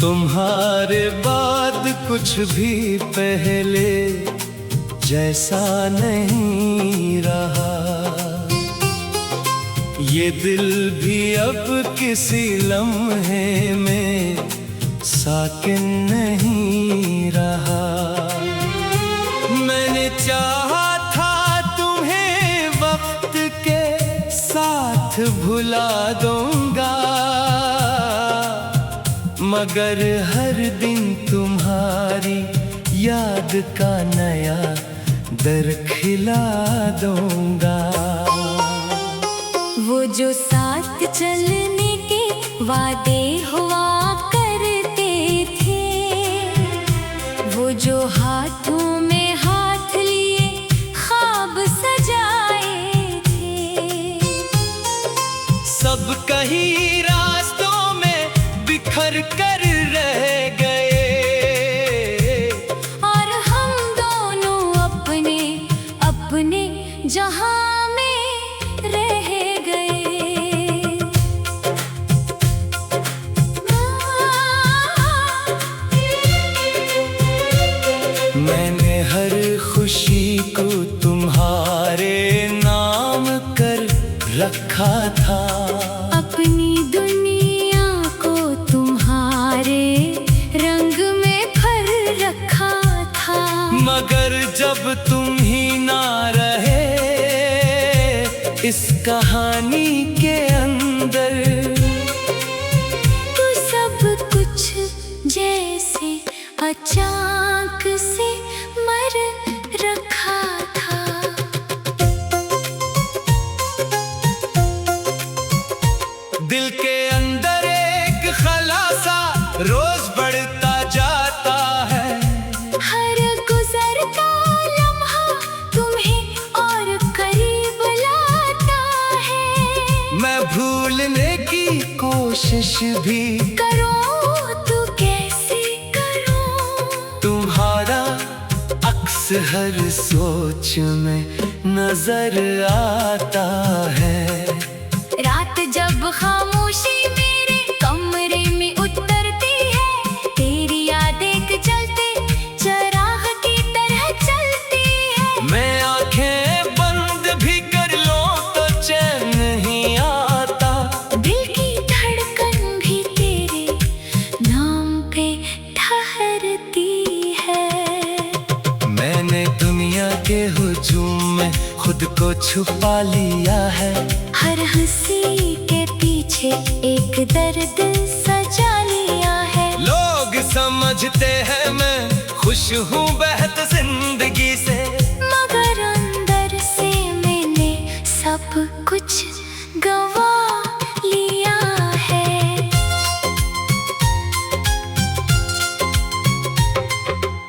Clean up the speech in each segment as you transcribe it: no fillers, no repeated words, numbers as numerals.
तुम्हारे बाद कुछ भी पहले जैसा नहीं रहा। ये दिल भी अब किसी लम्हे में साकिन नहीं रहा। मैंने चाहा था तुम्हें वक्त के साथ भुला दूंगा, मगर हर दिन तुम्हारी याद का नया दर खिला दूंगा। वो जो साथ चलने के वादे हुआ करते थे, वो जो हाथों में हाथ लिए ख्वाब सजाए थे, सब कहीं रास्तों में बिखर कर रह गए, और हम दोनों अपने अपने जहां में रह गए। मैंने हर खुशी को तुम्हारे नाम कर रखा था, अपनी दुनिया को तुम्हारे रंग में भर रखा था, मगर जब तुम ही ना रहे इस कहानी के अंदर, तो सब कुछ जैसे अचानक से मर रखा था। दिल के अंदर एक खलासा रोज बढ़ता जाता है, हर गुजरता लम्हा तुम्हें और करीब लाता है। मैं भूलने की कोशिश भी करूं तो कैसे करूं, तुम्हारा अक्स हर सोच में नजर आता है। रात जब खामोशी मेरे कमरे में उतरती है, तेरी यादें चलते चराग की तरह चलती है। मैं आंखें बंद भी कर लूं तो चैन नहीं आता, दिल की धड़कन भी तेरे नाम पे ठहरती है। मैंने दुनिया के हुजूम में खुद को छुपा लिया है, हर हंसी के पीछे एक दर्द सजा लिया है। लोग समझते हैं मैं खुश हूँ बेहद जिंदगी से, मगर अंदर से मैंने सब कुछ गवा लिया है।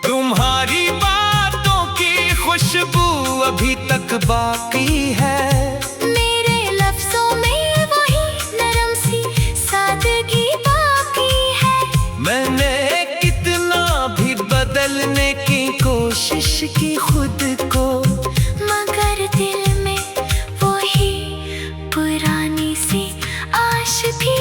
तुम्हारी बातों की खुशबू अभी तक बाकी है, मेरे लफ्जों में वही नरम सी सादगी बाकी है। मैंने कितना भी बदलने की कोशिश की खुद को, मगर दिल में वही पुरानी सी आश भी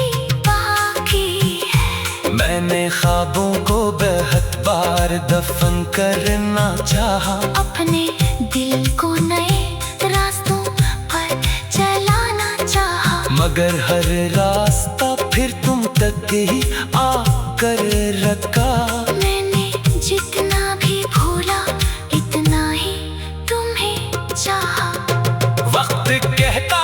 बाकी है। मैंने ख्वाबों को बेहद बार दफन करना चाहा, अपने दिल को नए रास्तों पर चलाना चाहा, मगर हर रास्ता फिर तुम तक ही आकर रखा। मैंने जितना भी भूला इतना ही तुम्हें चाहा। वक्त कहता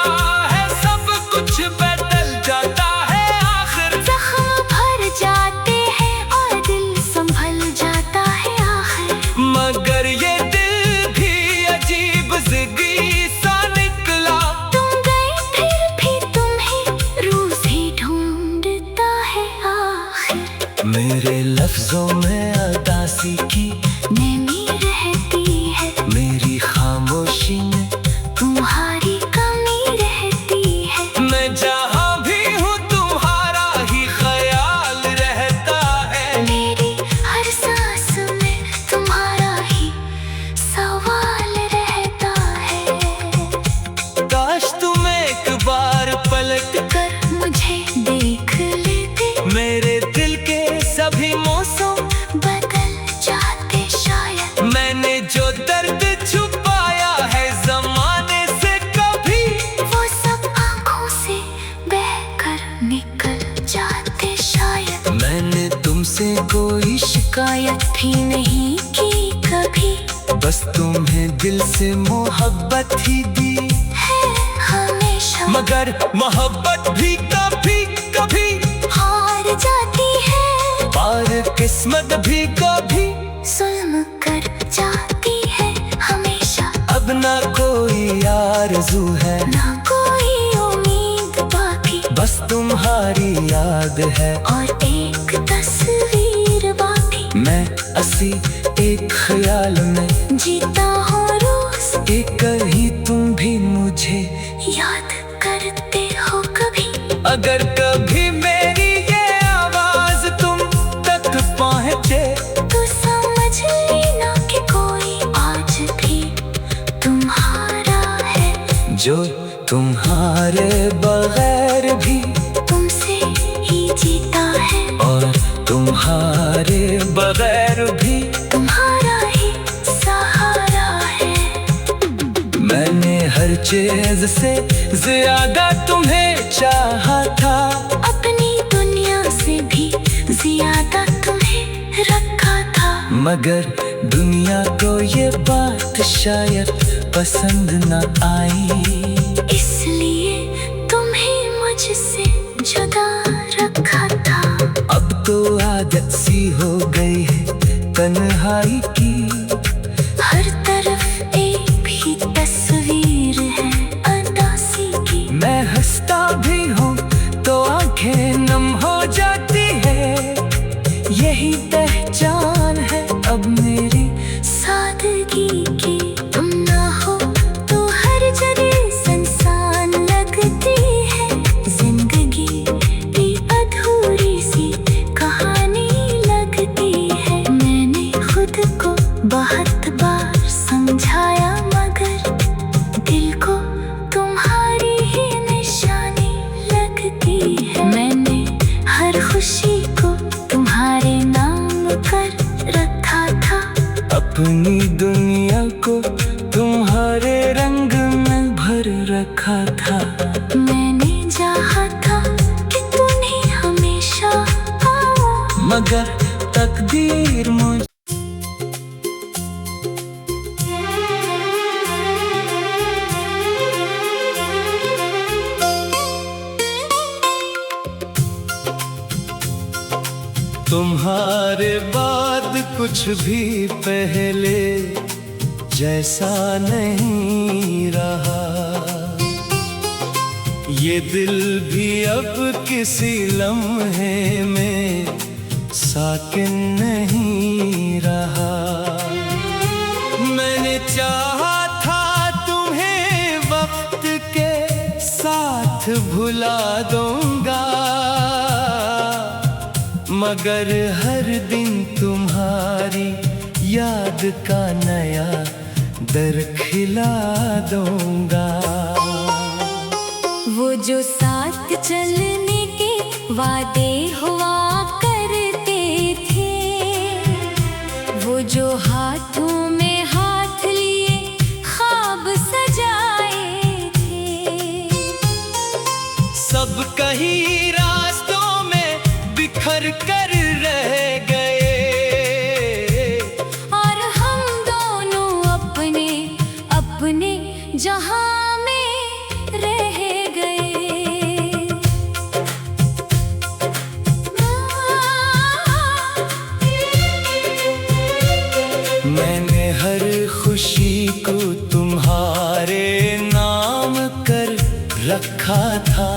है सब कुछ बदल जाता है, आखिर जख्म भर जाते हैं और दिल संभल जाता है आखिर, मगर ये दिल भी अजीब जिंदगी सा निकला। तुम गए फिर भी तुम्हें रोज ही ढूंढता है आखिर। मेरे लफ्जों में अदासी की नमी रहती है, मेरी खामोशी में तुम्हारी कमी रहती है। मैं जहाँ भी हूँ तुम्हारा ही ख्याल रहता है, मेरी हर सांस में तुम्हारा ही सवाल रहता है। काश तुम एक बार पलट कर मुझे देख लेते, मेरे दिल के सभी भी नहीं की कभी, बस तुम्हें दिल से मोहब्बत ही दी है हमेशा। मगर मोहब्बत भी कभी कभी हार जाती है, पार किस्मत भी कभी जुल्म कर जाती है हमेशा। अब ना कोई आरज़ू है, ना कोई उम्मीद बाकी, बस तुम्हारी याद है और एक तस्वीर बाकी। मैं असी एक ख्याल में जीता हूँ रोज, एक कहीं तुम भी मुझे याद करते हो कभी। अगर कभी मेरी ये आवाज तुम तक पहुँचे, तो समझ लेना कि कोई आज भी तुम्हारा है, जो तुम्हारे बगैर भी तुमसे ही जीता है, और तुम्हारे बगैर भी तुम्हारा ही सहारा है। मैंने हर चीज से ज्यादा तुम्हें चाहा था, अपनी दुनिया से भी ज्यादा तुम्हें रखा था, मगर दुनिया को ये बात शायद पसंद न आई, इसलिए तुम्हें मुझसे जुदा रखा था। अब तो आदत सी हो गई है तन्हाई की, हर तरफ एक ही तस्वीर है अदासी की। मैं हंसता भी हूँ तो आंखें नम हो जाती है, यही पहचान है अब मेरी सादगी की। तुम ना हो तो हर जगह संसान लगती है, जिंदगी भी अधूरी सी कहानी लगती है। मैंने खुद को बहुत बार समझाया, मगर दिल को तुम्हारी ही निशानी लगती है। मैंने हर खुशी को तुम्हारे नाम कर रखा था, अपनी दुनिया को तुम्हारे रंग में भर रखा था। मैंने चाहा था कि तुम्हें हमेशा आओ, मगर तकदीर मुझ तुम्हारे बाद कुछ भी पहले जैसा नहीं रहा, ये दिल भी अब किसी लम्हे में साकिन नहीं रहा। मैंने चाहा था तुम्हें वक्त के साथ भुला दूंगा, मगर हर दिन तुम्हारी याद का नया दर खिला दूंगा। वो जो साथ चलने के वादे हुआ करते थे, वो जो हाथों में हाथ लिए ख्वाब सजाए थे, सब कहीं रास्तों में बिखर कर रह गए, और हम दोनों अपने अपने जहां में रह गए। मैंने हर खुशी को तुम्हारे नाम कर रखा था,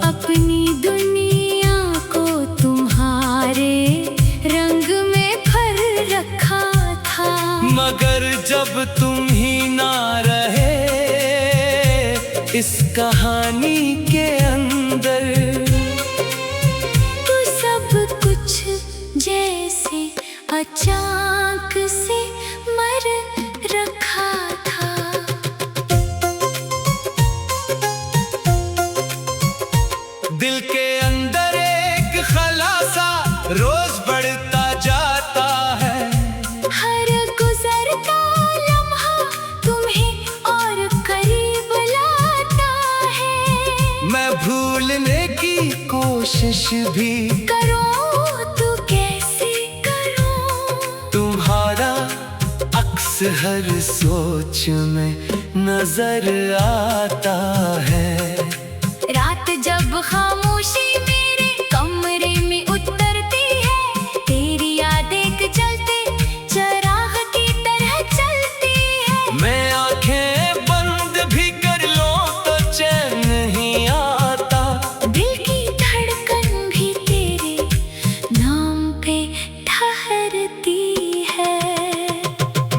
अपनी दुनिया को तुम्हारे रंग में भर रखा था, मगर जब तुम ही ना रहे इस कहानी के अंदर, तो सब कुछ जैसे अचानक से मर रखा था। दिल के अंदर एक खलासा रोज बढ़ता जाता है, हर गुजरता लम्हा तुम्हें और करीब लाता है। मैं भूलने की कोशिश भी करो तो कैसे करो, हर सोच में नजर आता है। रात जब खामोशी मेरे कमरे में उतरती है, तेरी यादें एक जलते चिराग की तरह चलती है। मैं आंखें बंद भी कर लूं तो चैन नहीं आता, दिल की धड़कन भी तेरे नाम पे ठहरती है।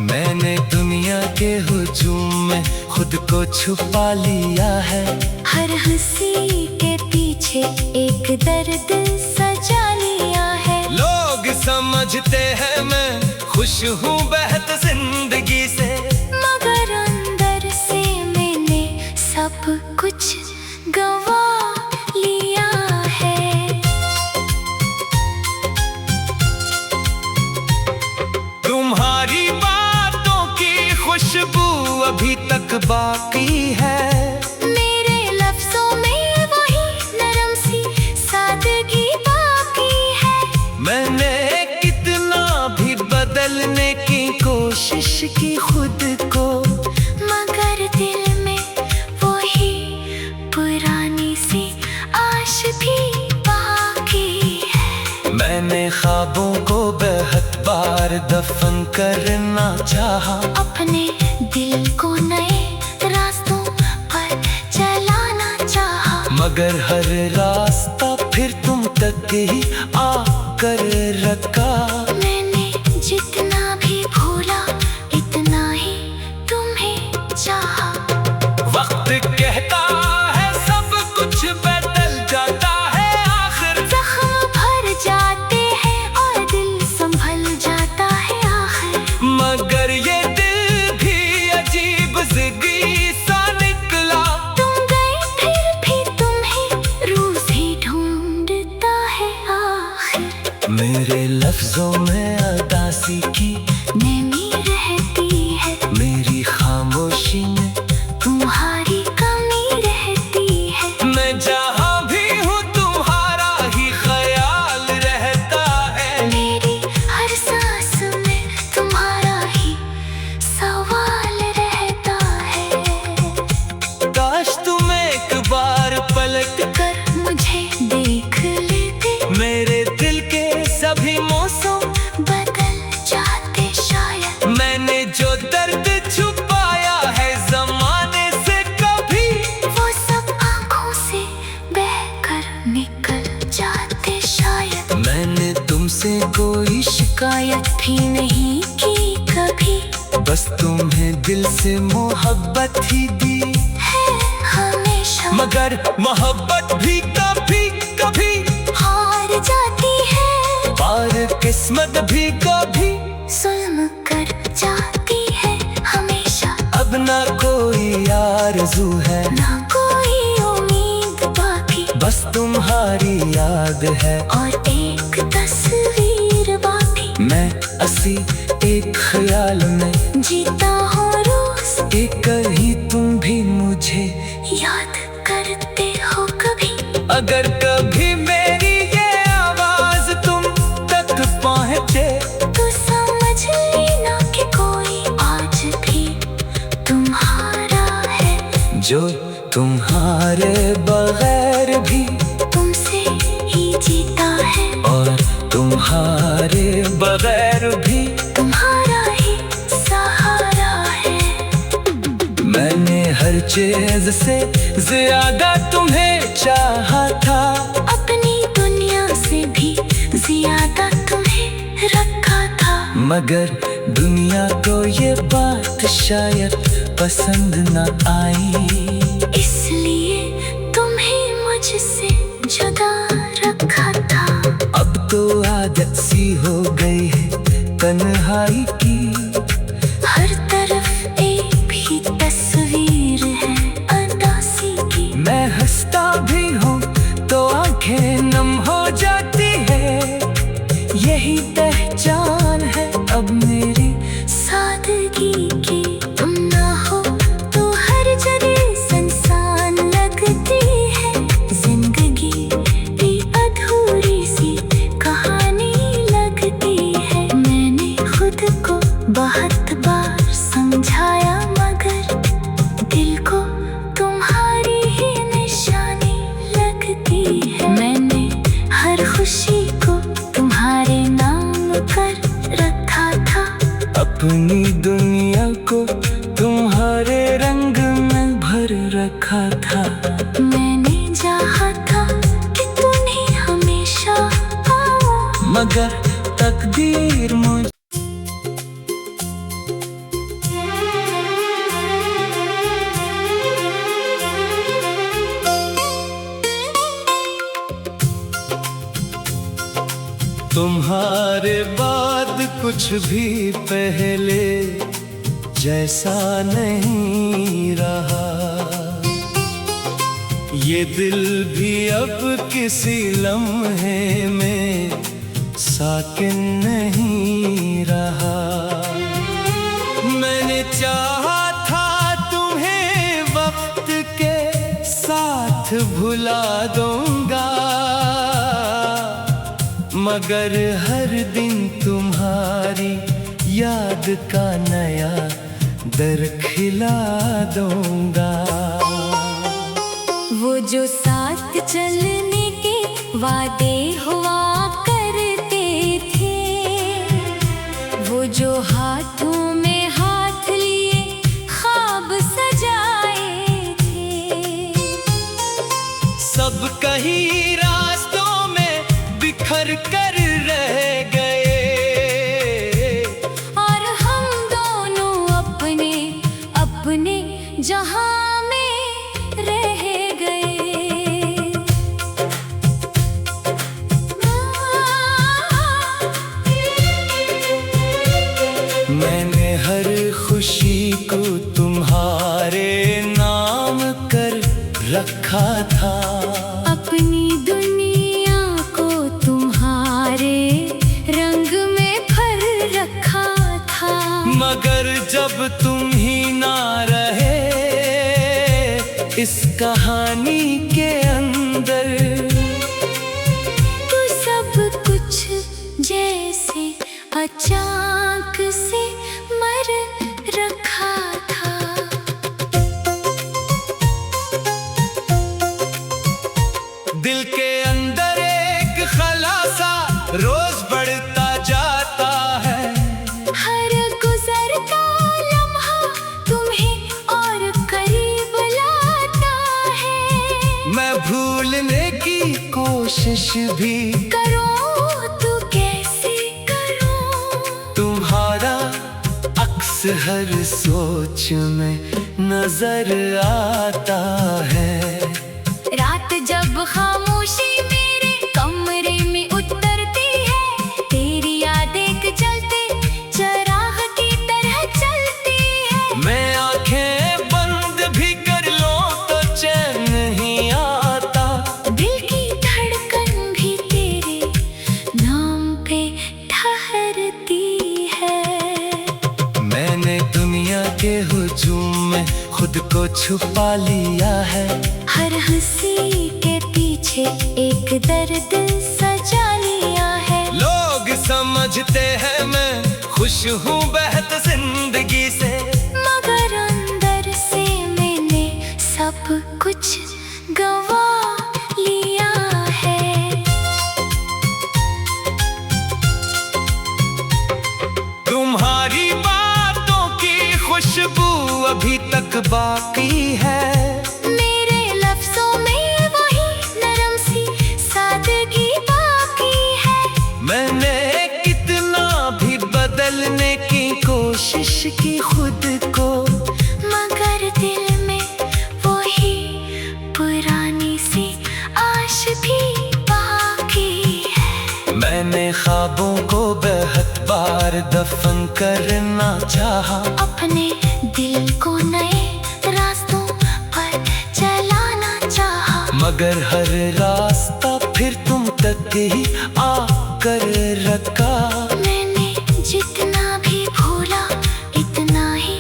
मैंने दुनिया के हुजूम में खुद को छुपा लिया है। हर हंसी के पीछे एक दर्द सजा लिया है। लोग समझते हैं मैं खुश हूँ बेहद जिंदगी से, मगर अंदर से मैंने सब कुछ गवा लिया है। तुम्हारी बातों की खुशबू अभी तक बाकी है। मेरे लफ्जों में वही नरम सी सादगी बाकी है। मैंने कितना भी बदलने की कोशिश की खुद को, मगर दिल में वही पुरानी सी आश भी बाकी है। मैंने ख्वाबों को बेहद बार दफन करना चाहा, अपने दिल को नए रास्तों पर चलाना चाहा, मगर हर रास्ता फिर तुम तक ही आकर रखा। मैंने जितना भी भूला इतना ही तुम्हें चाहा। वक्त कहता है सब कुछ बदल जाता है, आखिर जख्म भर जाते हैं और दिल संभल जाता है आखिर। मगर ये दिल भी अजीब जिंदगी सा निकला। तुम गए फिर भी तुम्हें रोज ही ढूंढता है आखिर। मेरे लफ्जों में अदासी की नमी रहती है, मेरी खामोशी में तुम्हारी कमी रहती है। मैं जहाँ भी हूँ तुम्हारा ही ख्याल रहता है। मेरी हर सांस में तुम्हारा ही सवाल रहता है। काश तुम एक बार पलट कर मुझे देख लेते, मेरे दिल के सभी मौसम बदल जाते शायद। मैंने जो दर्द छुपाया है जमाने से कभी, वो सब आंखों से बहकर निकल जाते शायद। मैंने तुमसे कोई शिकायत भी नहीं की कभी, बस तुम्हें दिल से मोहब्बत ही दी है हमेशा। मगर मोहब्बत भी कभी कभी हार जाती है, पार किस्मत भी कभी जुल्म कर जाती है हमेशा। अब ना कोई आरज़ू है, ना कोई उम्मीद बाकी, बस तुम्हारी याद है। और एक तस्वीर बाकी। मैं असी एक ख्याल में जीता हूँ रोज, एक कहीं तुम भी मुझे याद करते हो कभी। अगर कभी मेरी ये आवाज तुम तक पहुँचे, तो समझ लेना कि कोई आज भी तुम्हारा है, जो तुम्हारे बगैर भी तुमसे ही जीता है, और तुम्हारे बगैर भी तुम्हारा ही सहारा है। मैंने हर चीज से ज्यादा तुम्हें चाहा था, अपनी दुनिया से भी ज्यादा तुम्हें रखा था, मगर दुनिया को ये बात शायद पसंद न आई। इसलिए तुम्हें मुझसे जुदा रखा था। अब तो आदत सी हो गई है तन्हाई की, हर तरफ एक ही तस्वीर है अदासी की। मैं हंसता भी हूँ तो आंखें नम हो जाती है, यही पहचान है अब मेरी सादगी की। तुम ना हो तो हर जगह संसान लगती है, जिंदगी भी अधूरी सी कहानी लगती है। मैंने खुद को बहुत बार अपनी दुनिया को तुम्हारे रंग में भर रखा था। मैंने चाहा था कि तुम्हें हमेशा पाऊं, मगर तकदीर मुझे तुम्हारे बाद कुछ भी पहले जैसा नहीं रहा। ये दिल भी अब किसी लम्हे में साकिन नहीं रहा। मैंने चाहा था तुम्हें वक्त के साथ भुला दूंगा, मगर हर दिन तुम्हारी याद का नया दर खिला दूंगा। वो जो साथ चलने के वादे हुआ करते थे, वो जो हाथों में हाथ लिए ख्वाब सजाए थे, सब कहीं रास्तों में बिखर कर रह गए, और हम दोनों अपने अपने जहां में रह गए। मैंने हर खुशी को तुम्हारे नाम कर रखा था। अपनी दुनिया को तुम्हारे रंग में भर रखा था, मगर जब तुम ही ना रहे इस कहानी के अंदर, तो सब कुछ जैसे अचानक से मर रखा था। दिल के अंदर एक खलासा रोज बढ़ता जाता है। हर गुजरता लम्हा तुम्हें और करीब लाता है। मैं भूलने की कोशिश भी करूं तो कैसे करूं, तुम्हारा अक्स हर सोच में नजर आता है। रात जब खामोशी मेरे कमरे में उतरती है, तेरी याद एक जलते चराग की तरह चलती है। मैं आंखें बंद भी कर लूं तो चैन नहीं आता, दिल की धड़कन भी तेरे नाम पे ठहरती है। मैंने दुनिया के हुजूम में खुद को छुपा लिया है। हर हंसी के पीछे एक दर्द सजा लिया है। लोग समझते हैं मैं खुश हूँ बेहद जिंदगी से, मगर अंदर से मैंने सब कुछ गवा लिया है। तुम्हारी बातों की खुशबू अभी तक बाकी है। मेरे लफ्जों में वही नरम सी सादगी बाकी है। मैंने कितना भी बदलने की कोशिश की खुद को, मगर दिल में वही पुरानी सी आश भी बाकी है। मैंने ख्वाबों को बेहद बार दफन करना चाहा, अपने दिल को नए रास्तों पर चलाना चाहा, मगर हर रास्ता फिर तुम तक ही आकर रखा। मैंने जितना भी भूला इतना ही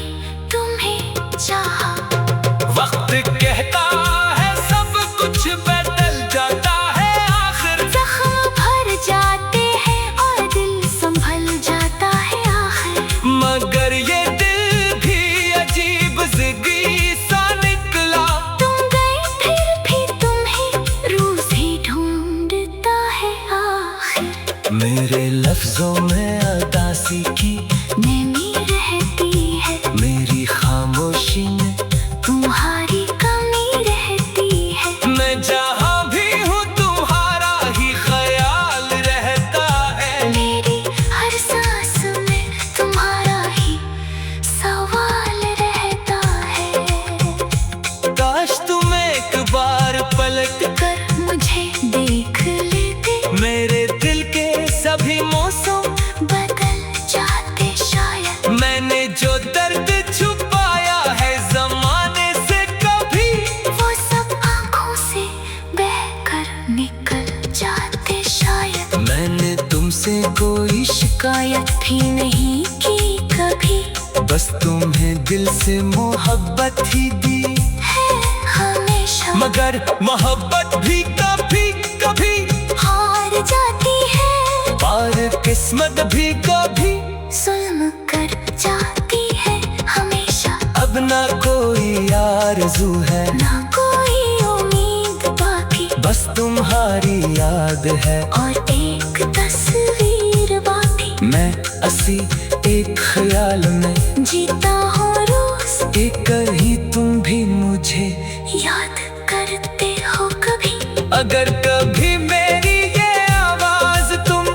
तुम्हें चाहा। वक्त कहता है सब कुछ बदल जाता है, आखिर जख्म भर जाते हैं और दिल संभल जाता है आखिर, मगर ये दिल भी अजीब जिंदगी सा निकला। तुम गए फिर भी तुम्हें रोज ही ढूंढता है आखिर। मेरे लफ्जों में अदासी की मैं मेरे बस तुम्हें दिल से मोहब्बत ही दी है हमेशा, मगर मोहब्बत भी कभी कभी हार जाती है, पार किस्मत भी कभी जुल्म कर जाती है हमेशा। अब ना कोई आरज़ू है, ना कोई उम्मीद बाकी, बस तुम्हारी याद है और एक तस्वीर बाकी। मैं असी एक ख्याल में जीता हूँ रोज, एक ही तुम भी मुझे याद करते हो कभी। अगर कभी मेरी ये आवाज तुम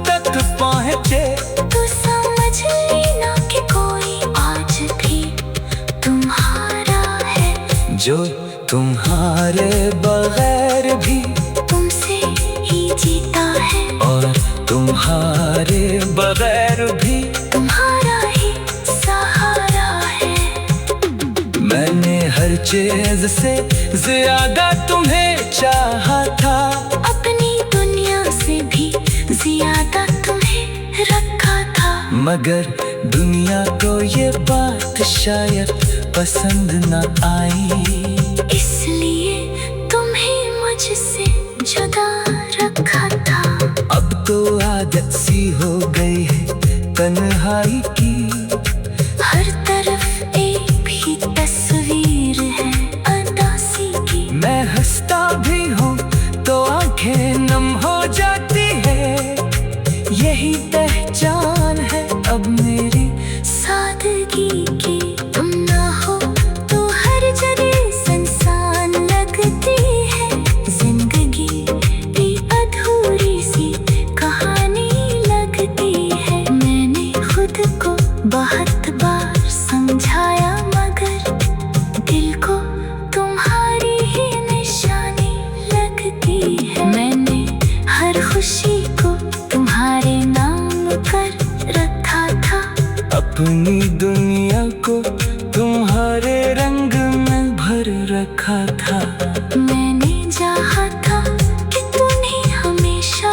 तक पहुँचे, तो समझ लेना कि कोई आज भी तुम्हारा है, जो तुम्हारे बगैर भी तुमसे ही जीता है, और तुम्हारे बगैर भी तुम्हारा ही सहारा है। मैंने हर चीज से ज्यादा तुम्हें चाहा था, अपनी दुनिया से भी ज्यादा तुम्हें रखा था, मगर दुनिया को ये बात शायद पसंद न आई, इसलिए तुम्हें मुझसे जुदा रखा था। अब तो आदत सी हो गई है तन्हाई की, हर तरफ एक ही तस्वीर है अदासी की। मैं हंसता भी हूँ तो आंखें नम हो जाती है, यही पहचान है अब मेरी सादगी की। तुम ना हो तो हर जगह सुनसान लगती है, जिंदगी भी अधूरी सी कहानी लगती है। मैंने खुद को बहुत बार समझाया, मगर दिल को तुम्हारी ही निशानी लगती है। मैंने हर खुशी को तुम्हारे नाम कर रखा था, अपनी दुनिया को तुम्हारे रंग में भर रखा था। मैंने चाहा था कि तुम्हें हमेशा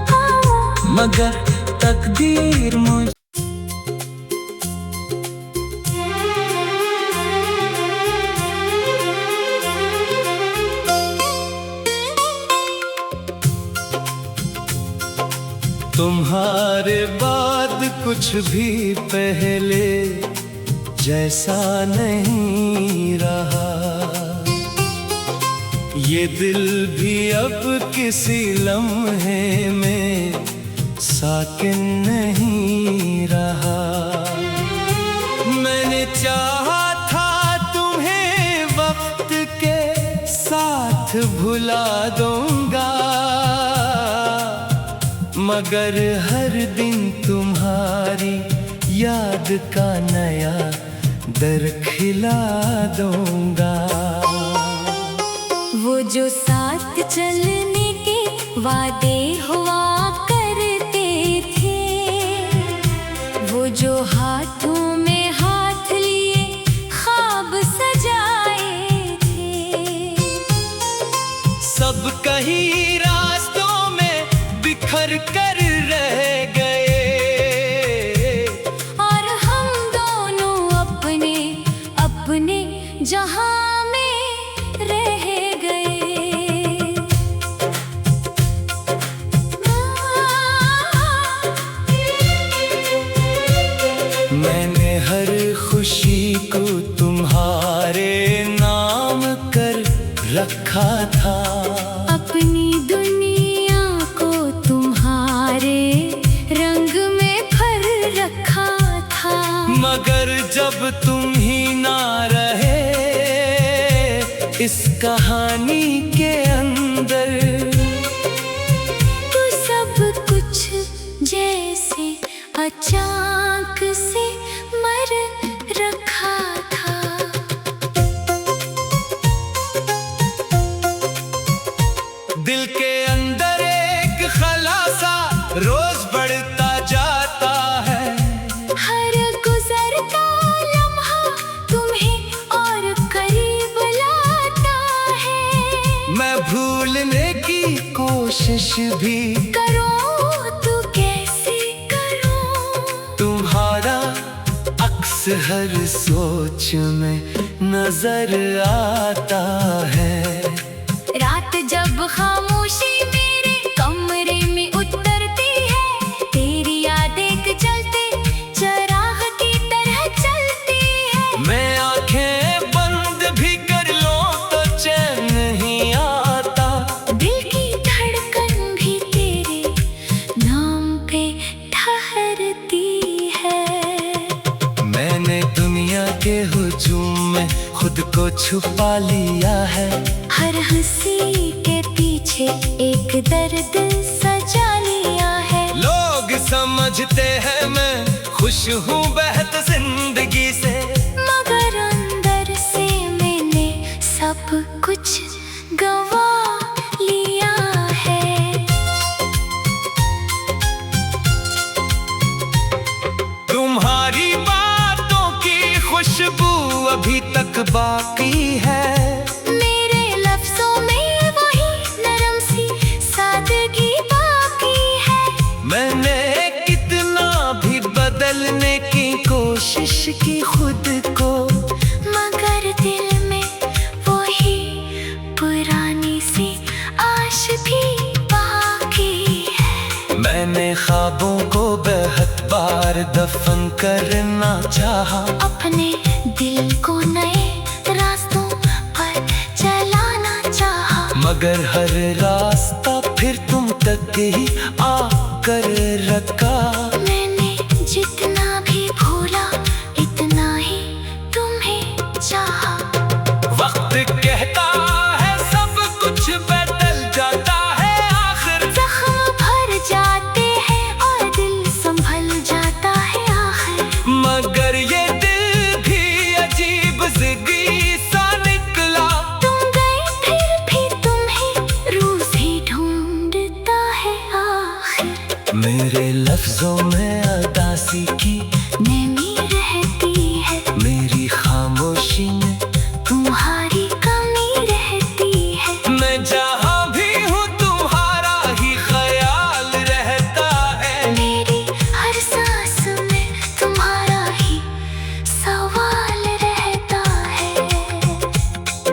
पाऊं, मगर तकदीर मुझ तुम्हारे बाद कुछ भी पहले जैसा नहीं रहा, ये दिल भी अब किसी लम्हे में साकिन नहीं रहा। मैंने चाहा था तुम्हें वक्त के साथ भुला दूंगा, मगर हर दिन तुम्हारी याद का नया दर खिला दूंगा। वो जो साथ चलने के वादे हुआ करते थे, वो जो हाथों में हाथ लिए ख्वाब सजाए थे, सब कहीं रास्तों में बिखर कर रह गए, और हम दोनों अपने अपने जहां में रह गए। मैंने हर खुशी को तुम्हारे नाम कर रखा था, अपनी दुनिया को तुम्हारे रंग में भर रखा था, मगर जब तुम ही ना रहे इस कहानी के अंदर, तो सब कुछ जैसे अचानक से मर रखा था। दिल के अंदर एक खलासा रोज बढ़ता जाता है, हर गुजरता लम्हा तुम्हें और करीब लाता है। मैं भूलने की कोशिश भी करूं तो कैसे करूं, तुम्हारा अक्स हर सोच में नजर आता है। रात जब खामोशी मेरे कमरे में उतरती है, तेरी याद एक जलते चिराग की तरह चलती है। मैं आंखें बंद भी कर लूं तो चैन नहीं आता, दिल की धड़कन भी तेरे नाम पे ठहरती है। मैंने दुनिया के हुजूम में खुद को छुपा लिया है। हर हंसी के पीछे एक दर्द सजा लिया है। लोग समझते हैं मैं खुश हूँ बेहद जिंदगी से, मगर अंदर से मैंने सब कुछ गवा लिया है। तुम्हारी बातों की खुशबू अभी तक बाकी है। मेरे लफ्जों में वही नरम सी सादगी बाकी है। मैंने कितना भी बदलने की कोशिश की खुद को, मगर दिल में वही पुरानी सी आश भी बाकी है। मैंने ख्वाबों को बेहद बार दफन करना चाहा, अपने दिल को नए रास्तों पर चलाना चाहा, मगर हर रास्ता फिर तुम तक ही आकर रखा। मैंने जितना भी भूला इतना ही तुम्हें चाहा। वक्त कहता है सब कुछ बदल जाता है, आखिर जख्म भर जाते हैं और दिल संभल जाता है आखिर। मगर ये दिल भी अजीब जिंदगी सा निकला। तुम गए फिर भी तुम्हें रोज ही ढूंढता है आखिर। मेरे लफ्जों में अदासी की नमी रहती है, मेरी खामोशी में तुम्हारी कमी रहती है। मैं जहाँ भी हूँ तुम्हारा ही ख्याल रहता है। मेरी हर सांस में तुम्हारा ही सवाल रहता है।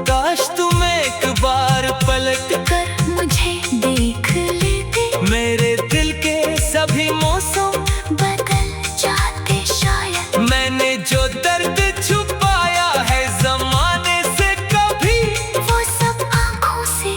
काश तुम एक बार पलट कर मुझे देख लेते, मेरे दिल के सभी मौसम बदल जाते शायद। मैंने जो दर्द छुपाया है जमाने से कभी, वो सब आंखों से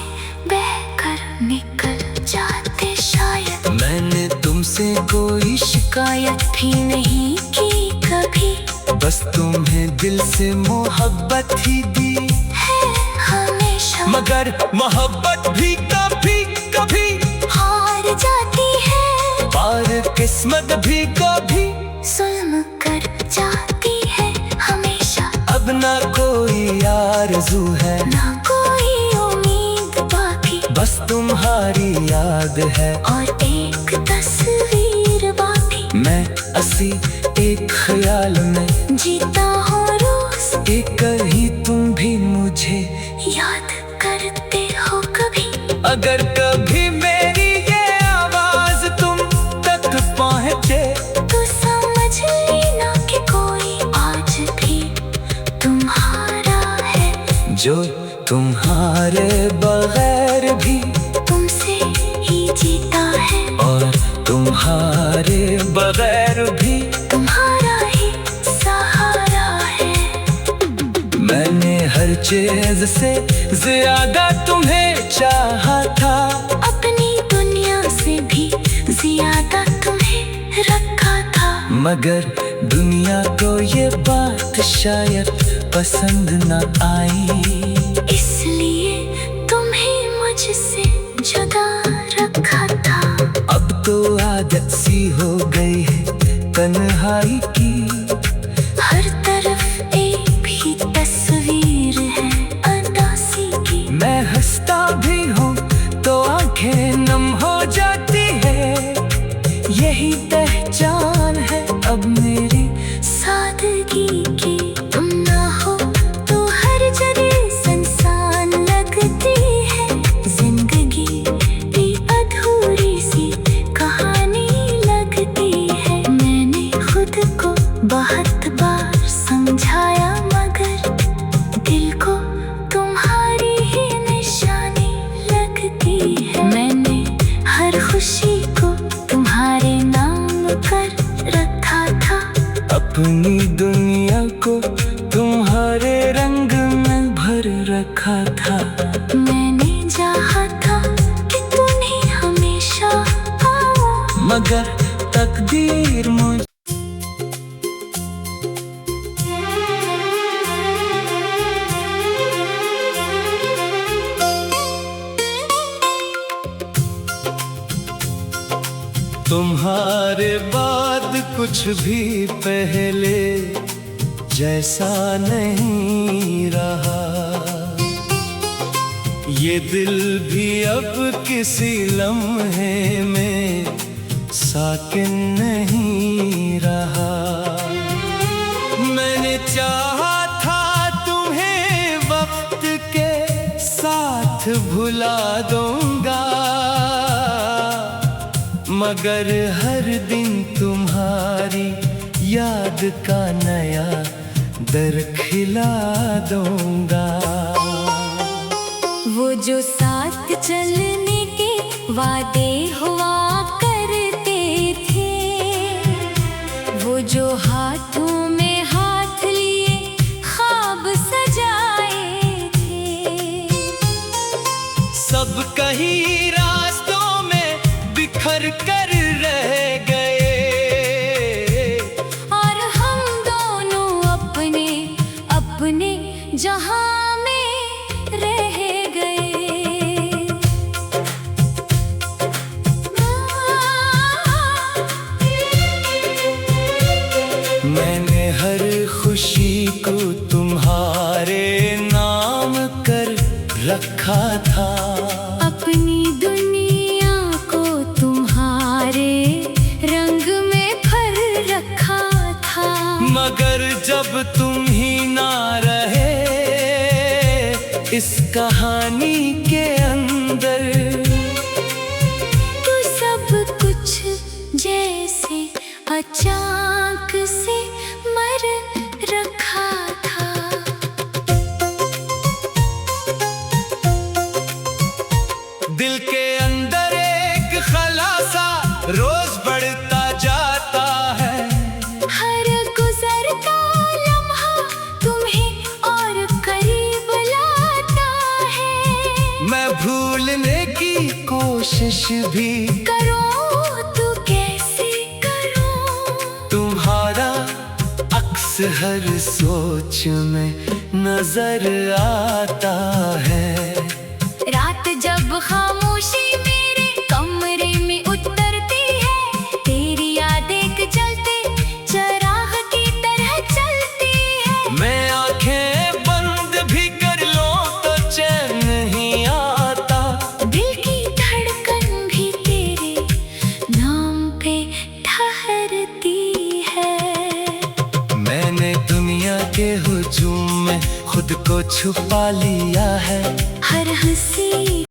बहकर निकल जाते शायद। मैंने तुमसे कोई शिकायत भी नहीं की कभी, बस तुम्हें दिल से मोहब्बत ही दी है हमेशा। मगर मोहब्बत भी कभी कभी हार जाती है, पार किस्मत भी कभी जुल्म कर जाती है हमेशा। अब ना कोई आरज़ू है, ना कोई उम्मीद बाकी, बस तुम्हारी याद है। और एक तस्वीर बाकी। मैं असी एक ख्याल में जीता हूँ रोज, एक ही तुम भी मुझे याद करते हो कभी। अगर कभी मेरी ये आवाज तुम तक पहुँचे, तो समझ लेना कि कोई आज भी तुम्हारा है, जो तुम्हारे बगैर भी तुमसे ही जीता है, और तुम्हारे बगैर भी तुम्हारा ही सहारा है। मैंने हर चीज से ज्यादा तुम्हें चाहा था, अपनी दुनिया से भी ज्यादा तुम्हें रखा था, मगर दुनिया को ये बात शायद पसंद न आई, इसलिए तुम्हें मुझसे जुदा रखा था। अब तो आदत सी हो गई है तन्हाई की, हर तरफ एक ही तस्वीर है अदासी की। मैं हंसता भी हूँ तो आंखें नम हो जाती है, यही पहचान है अब मेरी सादगी की। तुम ना हो तो हर जगह संसान लगती है, जिंदगी भी अधूरी सी कहानी लगती है। मैंने खुद को बहुत बार अपनी दुनिया को तुम्हारे रंग में भर रखा था। मैंने चाहा था कि तुम्हें हमेशा पाऊं, मगर तकदीर मुझ तुम्हारे बाद कुछ भी पहले जैसा नहीं रहा। ये दिल भी अब किसी लम्हे में साकिन नहीं रहा। मैंने चाहा था तुम्हें वक्त के साथ भुला दूंगा, मगर हर दिन तुम्हारी याद का नया दर खिला दूंगा। वो जो साथ चलने के वादे हुआ करते थे, वो जो हाथों में हाथ लिए ख्वाब सजाए थे, सब कहीं रास्तों में बिखर कर रह गए, और हम दोनों अपने अपने जहां में रह गए। मैंने हर खुशी को तुम्हारे नाम कर रखा था। अपनी दुनिया को तुम्हारे रंग में भर रखा था, मगर जब तुम ही ना रहे इस कहानी के अंदर, तो सब कुछ जैसे अचानक से मर रखा था। दिल के अंदर एक खलासा रोज बढ़ता जाता है। हर गुजरता लम्हा तुम्हें और करीब लाता है। मैं भूलने की कोशिश भी करूं तो कैसे करूं, तुम्हारा अक्स हर सोच में नजर आता है। रात जब खामोशी मेरे कमरे में उतरती है, तेरी यादें जलते चराग की तरह चलती है। मैं आंखें बंद भी कर लूं तो चैन नहीं आता, दिल की धड़कन भी तेरे नाम पे ठहरती है। मैंने दुनिया के हुजूम में खुद को छुपा लिया है। हर हंसी